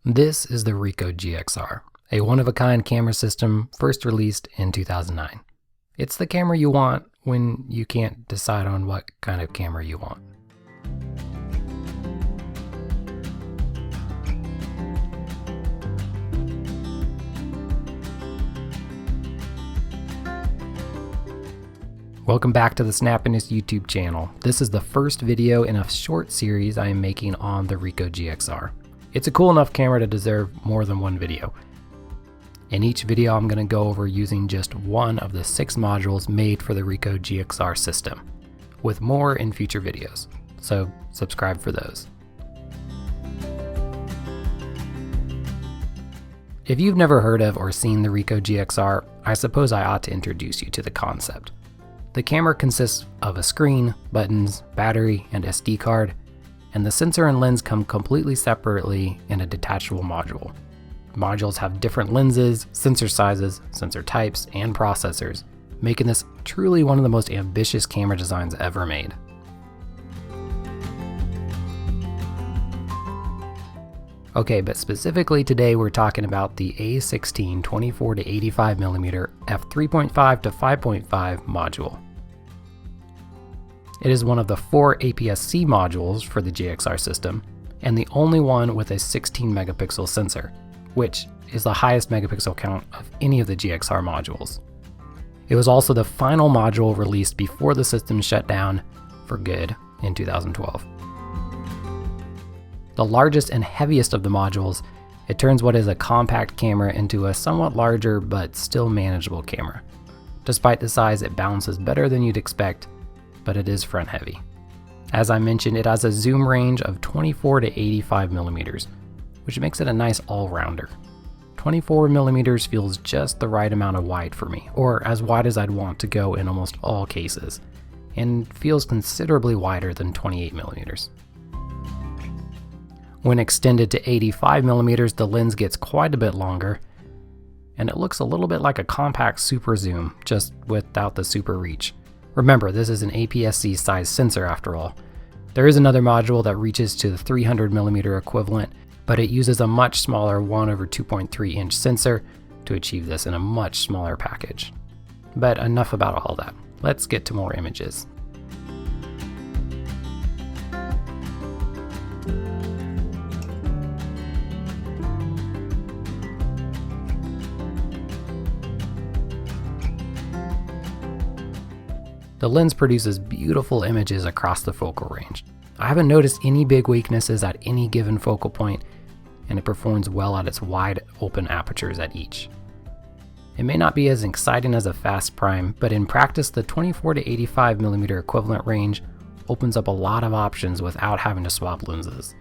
This is the Ricoh GXR, a one-of-a-kind camera system first released in 2009. It's the camera you want when you can't decide on what kind of camera you want. Welcome back to the Snappiness YouTube channel. This is the first video in a short series I am making on the Ricoh GXR. It's a cool enough camera to deserve more than one video. In each video I'm going to go over using just one of the 6 modules made for the Ricoh GXR system, with more in future videos, so subscribe for those. If you've never heard of or seen the Ricoh GXR, I suppose I ought to introduce you to the concept. The camera consists of a screen, buttons, battery, and SD card, and the sensor and lens come completely separately in a detachable module. Modules have different lenses, sensor sizes, sensor types, and processors, making this truly one of the most ambitious camera designs ever made. Okay, but specifically today we're talking about the A16 24-85mm f3.5 to 5.5 module. It is one of the 4 APS-C modules for the GXR system, and the only one with a 16 megapixel sensor, which is the highest megapixel count of any of the GXR modules. It was also the final module released before the system shut down for good in 2012. The largest and heaviest of the modules, it turns what is a compact camera into a somewhat larger but still manageable camera. Despite the size, it balances better than you'd expect, but it is front heavy. As I mentioned, it has a zoom range of 24 to 85 millimeters, which makes it a nice all-rounder. 24 millimeters feels just the right amount of wide for me, or as wide as I'd want to go in almost all cases, and feels considerably wider than 28 millimeters. When extended to 85 millimeters, the lens gets quite a bit longer, and it looks a little bit like a compact super zoom, just without the super reach. Remember, this is an APS-C size sensor after all. There is another module that reaches to the 300mm equivalent, but it uses a much smaller 1/2.3 inch sensor to achieve this in a much smaller package. But enough about all that. Let's get to more images. The lens produces beautiful images across the focal range. I haven't noticed any big weaknesses at any given focal point, and it performs well at its wide open apertures at each. It may not be as exciting as a fast prime, but in practice the 24 to 85mm equivalent range opens up a lot of options without having to swap lenses.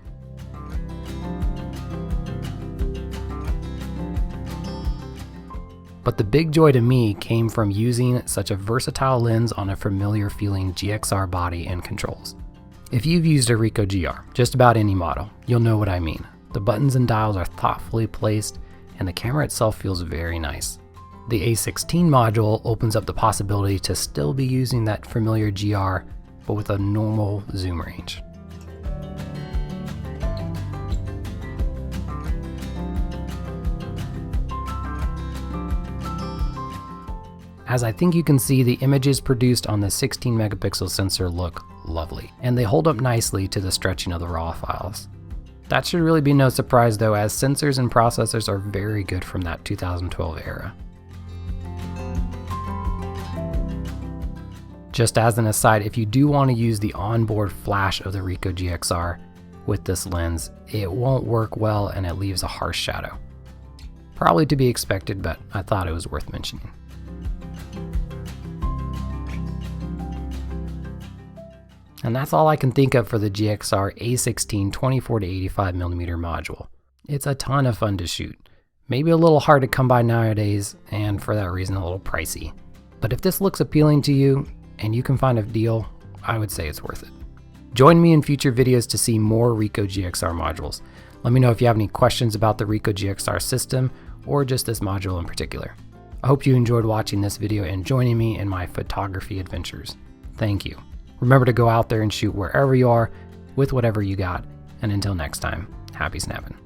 But the big joy to me came from using such a versatile lens on a familiar feeling GXR body and controls. If you've used a Ricoh GR, just about any model, you'll know what I mean. The buttons and dials are thoughtfully placed, and the camera itself feels very nice. The A16 module opens up the possibility to still be using that familiar GR, but with a normal zoom range. As I think you can see, the images produced on the 16 megapixel sensor look lovely, and they hold up nicely to the stretching of the raw files. That should really be no surprise though, as sensors and processors are very good from that 2012 era. Just as an aside, if you do want to use the onboard flash of the Ricoh GXR with this lens, it won't work well and it leaves a harsh shadow. Probably to be expected, but I thought it was worth mentioning. And that's all I can think of for the GXR A16 24 to 85mm module. It's a ton of fun to shoot. Maybe a little hard to come by nowadays, and for that reason a little pricey. But if this looks appealing to you, and you can find a deal, I would say it's worth it. Join me in future videos to see more Ricoh GXR modules. Let me know if you have any questions about the Ricoh GXR system, or just this module in particular. I hope you enjoyed watching this video and joining me in my photography adventures. Thank you. Remember to go out there and shoot wherever you are with whatever you got. And until next time, happy snapping.